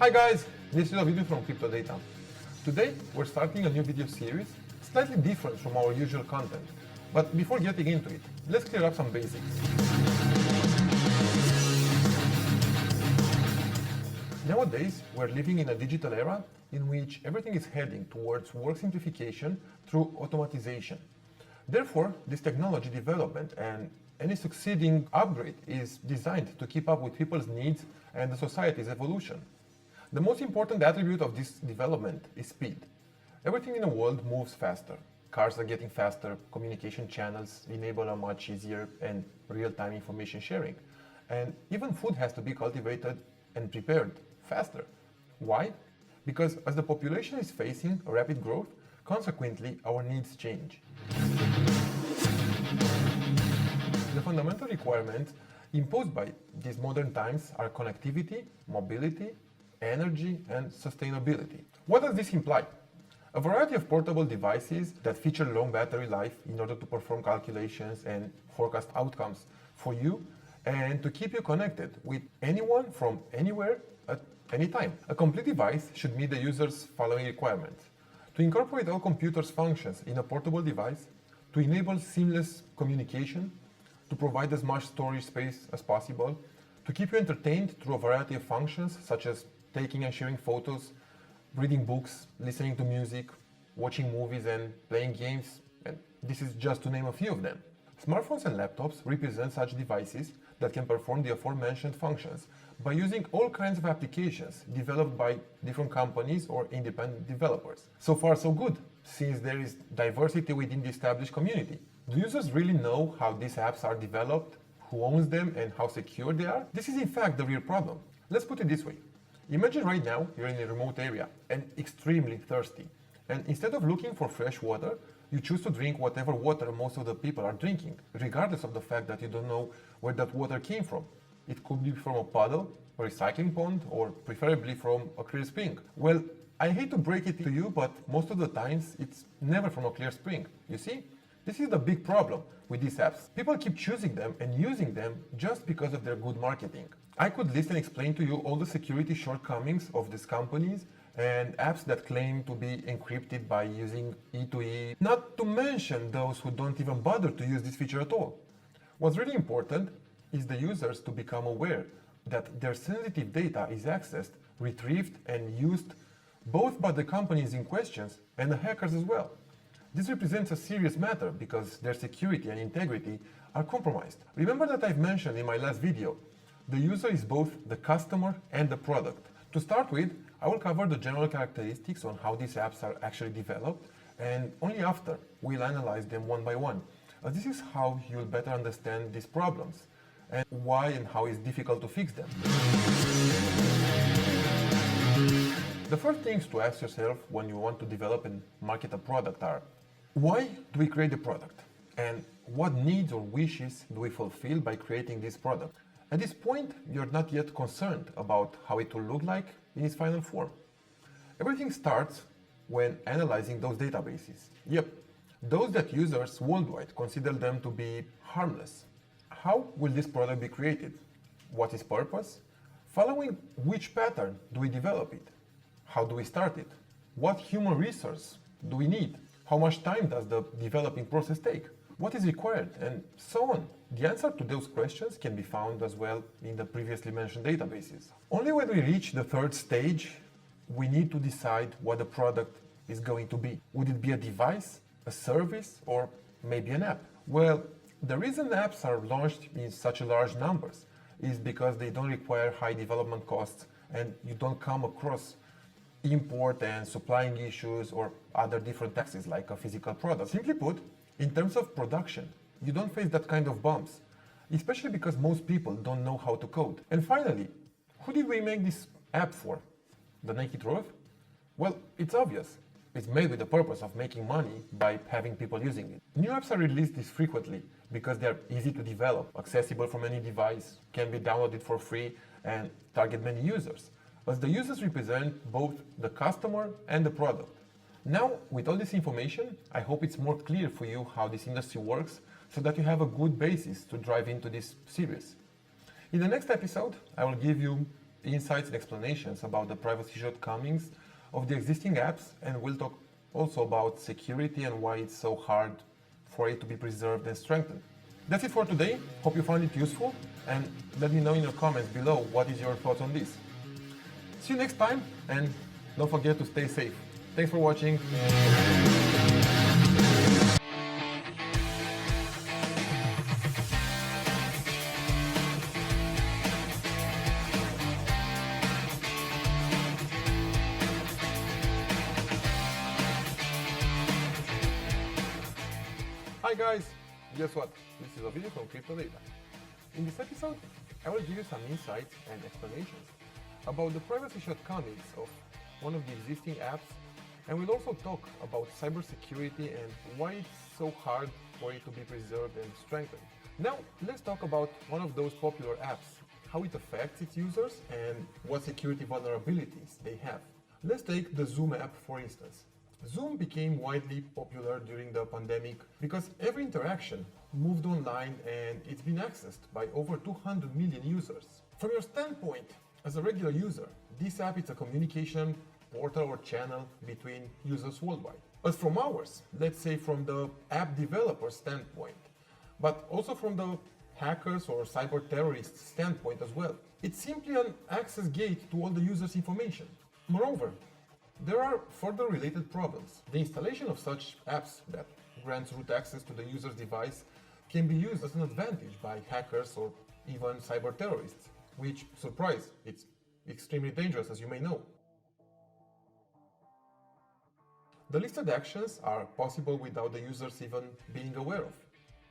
Hi guys, this is a video from Cryptodata. Today we're starting a new video series, slightly different from our usual content. But before getting into it, let's clear up some basics. Nowadays, we're living in a digital era in which everything is heading towards work simplification through automatization. Therefore, this technology development and any succeeding upgrade is designed to keep up with people's needs and the society's evolution. The most important attribute of this development is speed. Everything in the world moves faster. Cars are getting faster, communication channels enable a much easier and real-time information sharing. And even food has to be cultivated and prepared faster. Why? Because as the population is facing a rapid growth, consequently our needs change. The fundamental requirements imposed by these modern times are connectivity, mobility, energy, and sustainability. What does this imply? A variety of portable devices that feature long battery life in order to perform calculations and forecast outcomes for you and to keep you connected with anyone from anywhere at any time. A complete device should meet the user's following requirements: to incorporate all computers' functions in a portable device, to enable seamless communication, to provide as much storage space as possible, to keep you entertained through a variety of functions such as taking and sharing photos, reading books, listening to music, watching movies and playing games, and this is just to name a few of them. Smartphones and laptops represent such devices that can perform the aforementioned functions by using all kinds of applications developed by different companies or independent developers. So far so good, since there is diversity within the established community. Do users really know how these apps are developed, who owns them, and how secure they are? This is in fact the real problem. Let's put it this way. Imagine right now you're in a remote area and extremely thirsty. And instead of looking for fresh water, you choose to drink whatever water most of the people are drinking, regardless of the fact that you don't know where that water came from. It could be from a puddle, a recycling pond, or preferably from a clear spring. Well, I hate to break it to you, but most of the times it's never from a clear spring. You see? This is the big problem with these apps. People keep choosing them and using them just because of their good marketing. I could list and explain to you all the security shortcomings of these companies and apps that claim to be encrypted by using E2E, not to mention those who don't even bother to use this feature at all. What's really important is the users to become aware that their sensitive data is accessed, retrieved, and used both by the companies in questions and the hackers as well. This represents a serious matter because their security and integrity are compromised. Remember that I've mentioned in my last video, the user is both the customer and the product. To start with, I will cover the general characteristics on how these apps are actually developed, and only after we'll analyze them one by one. This is how you'll better understand these problems and why and how it's difficult to fix them. The first things to ask yourself when you want to develop and market a product are: why do we create the product? And what needs or wishes do we fulfill by creating this product? At this point, you're not yet concerned about how it will look like in its final form. Everything starts when analyzing those databases. Yep, those that users worldwide consider them to be harmless. How will this product be created? What is purpose? Following which pattern do we develop it? How do we start it? What human resource do we need? How much time does the developing process take? What is required? And so on. The answer to those questions can be found as well in the previously mentioned databases. Only when we reach the third stage, we need to decide what the product is going to be. Would it be a device, a service, or maybe an app? Well, the reason apps are launched in such large numbers is because they don't require high development costs and you don't come across import and supplying issues or other different taxes like a physical product. Simply put, in terms of production, you don't face that kind of bumps, especially because most people don't know how to code. And finally, who did we make this app for? The naked truth? Well, it's obvious. It's made with the purpose of making money by having people using it. New apps are released this frequently because they're easy to develop, accessible from any device, can be downloaded for free, and target many users, as the users represent both the customer and the product. Now, with all this information, I hope it's more clear for you how this industry works so that you have a good basis to drive into this series. In the next episode, I will give you insights and explanations about the privacy shortcomings of the existing apps, and we'll talk also about security and why it's so hard for it to be preserved and strengthened. That's it for today. Hope you found it useful, and let me know in your comments below what is your thoughts on this. See you next time, and don't forget to stay safe. Thanks for watching. Hi guys, guess what? This is a video from Cryptodata. In this episode, I will give you some insights and explanations about the privacy shortcomings of one of the existing apps, and we'll also talk about cybersecurity and why it's so hard for it to be preserved and strengthened. Now, let's talk about one of those popular apps, how it affects its users and what security vulnerabilities they have. Let's take the Zoom app for instance. Zoom became widely popular during the pandemic because every interaction moved online and it's been accessed by over 200 million users. From your standpoint, as a regular user, this app is a communication portal or channel between users worldwide. As from ours, let's say from the app developer standpoint, but also from the hackers or cyber terrorists standpoint as well. It's simply an access gate to all the users' information. Moreover, there are further related problems. The installation of such apps that grants root access to the user's device can be used as an advantage by hackers or even cyber terrorists, which, surprise, it's extremely dangerous, as you may know. The listed actions are possible without the users even being aware of.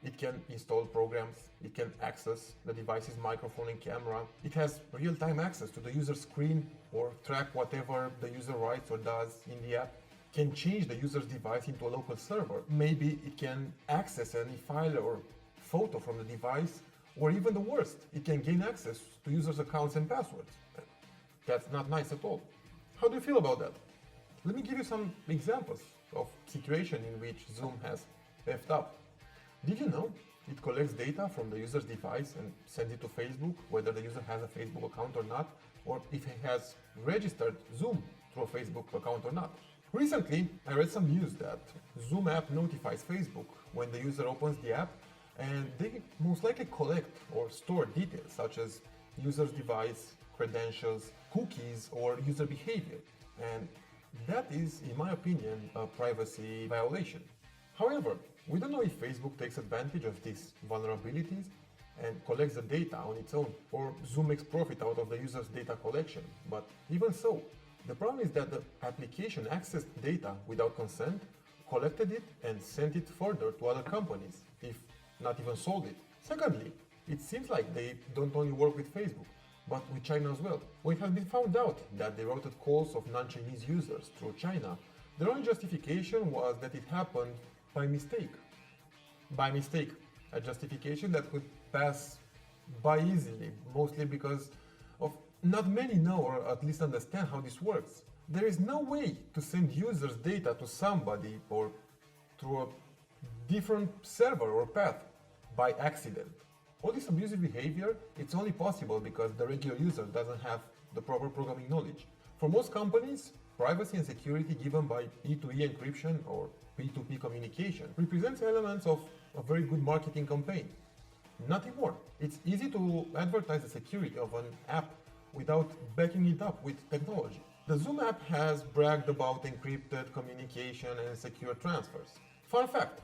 It can install programs, it can access the device's microphone and camera, it has real-time access to the user's screen or track whatever the user writes or does in the app, can change the user's device into a local server. Maybe it can access any file or photo from the device, or even the worst, it can gain access to users' accounts and passwords. That's not nice at all. How do you feel about that? Let me give you some examples of situations in which Zoom has effed up. Did you know it collects data from the user's device and sends it to Facebook, whether the user has a Facebook account or not, or if he has registered Zoom through a Facebook account or not? Recently, I read some news that Zoom app notifies Facebook when the user opens the app, and they most likely collect or store details such as user's device, credentials, cookies, or user behavior. And that is, in my opinion, a privacy violation. However, we don't know if Facebook takes advantage of these vulnerabilities and collects the data on its own, or Zoom makes profit out of the user's data collection. But even so, the problem is that the application accessed data without consent, collected it, and sent it further to other companies, if not even sold it. Secondly, it seems like they don't only work with Facebook, but with China as well. When it has been found out that they routed calls of non-Chinese users through China, their only justification was that it happened by mistake. By mistake, a justification that could pass by easily, mostly because of not many know or at least understand how this works. There is no way to send users' data to somebody or through a different server or path by accident. All this abusive behavior, it's only possible because the regular user doesn't have the proper programming knowledge. For most companies, privacy and security given by E2E encryption or P2P communication represents elements of a very good marketing campaign. Not anymore. It's easy to advertise the security of an app without backing it up with technology. The Zoom app has bragged about encrypted communication and secure transfers. Fun fact,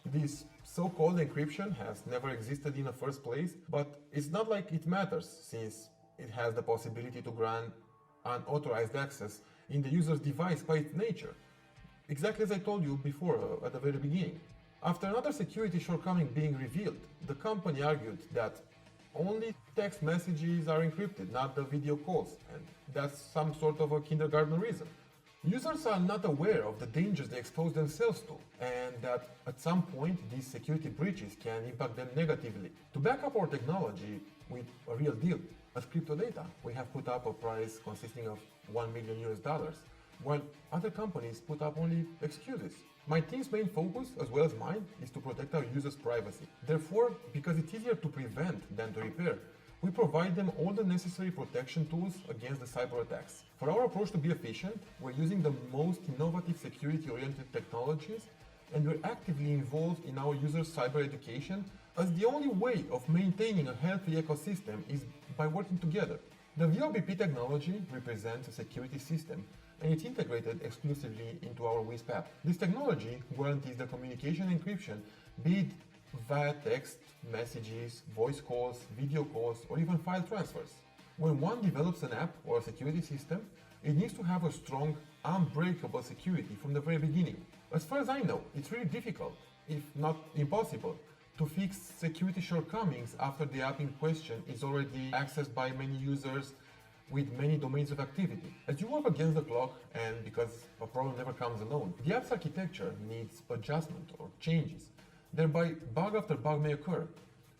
this so-called encryption has never existed in the first place, but it's not like it matters since it has the possibility to grant unauthorized access in the user's device by its nature. Exactly as I told you before at the very beginning. After another security shortcoming being revealed, the company argued that only text messages are encrypted, not the video calls, and that's some sort of a kindergarten reason. Users are not aware of the dangers they expose themselves to, and that at some point these security breaches can impact them negatively. To back up our technology with a real deal, at Cryptodata, we have put up a price consisting of $1 million US, while other companies put up only excuses. My team's main focus, as well as mine, is to protect our users' privacy. Therefore, because it's easier to prevent than to repair, we provide them all the necessary protection tools against the cyber attacks. For our approach to be efficient, we're using the most innovative security-oriented technologies, and we're actively involved in our users' cyber education, as the only way of maintaining a healthy ecosystem is by working together. The VOBP technology represents a security system, and it's integrated exclusively into our WISP app. This technology guarantees the communication encryption, be it via text, messages, voice calls, video calls, or even file transfers. When one develops an app or a security system, it needs to have a strong, unbreakable security from the very beginning. As far as I know, it's really difficult, if not impossible, to fix security shortcomings after the app in question is already accessed by many users with many domains of activity. As you work against the clock, and because a problem never comes alone, the app's architecture needs adjustment or changes. Thereby, bug after bug may occur.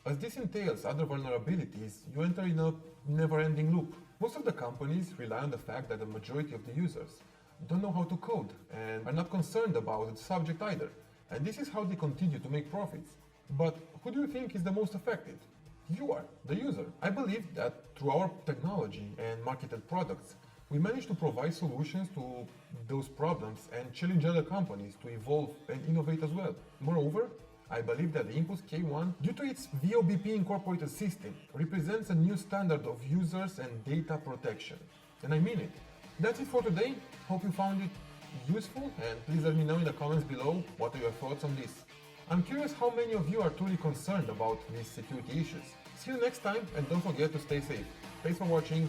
As this entails other vulnerabilities, you enter in a never-ending loop. Most of the companies rely on the fact that the majority of the users don't know how to code and are not concerned about the subject either. And this is how they continue to make profits. But who do you think is the most affected? You are, the user. I believe that through our technology and marketed products, we manage to provide solutions to those problems and challenge other companies to evolve and innovate as well. Moreover, I believe that the Impulse K1, due to its VOBP incorporated system, represents a new standard of users and data protection. And I mean it. That's it for today. Hope you found it useful, and please let me know in the comments below what are your thoughts on this. I'm curious how many of you are truly concerned about these security issues. See you next time, and don't forget to stay safe. Thanks for watching.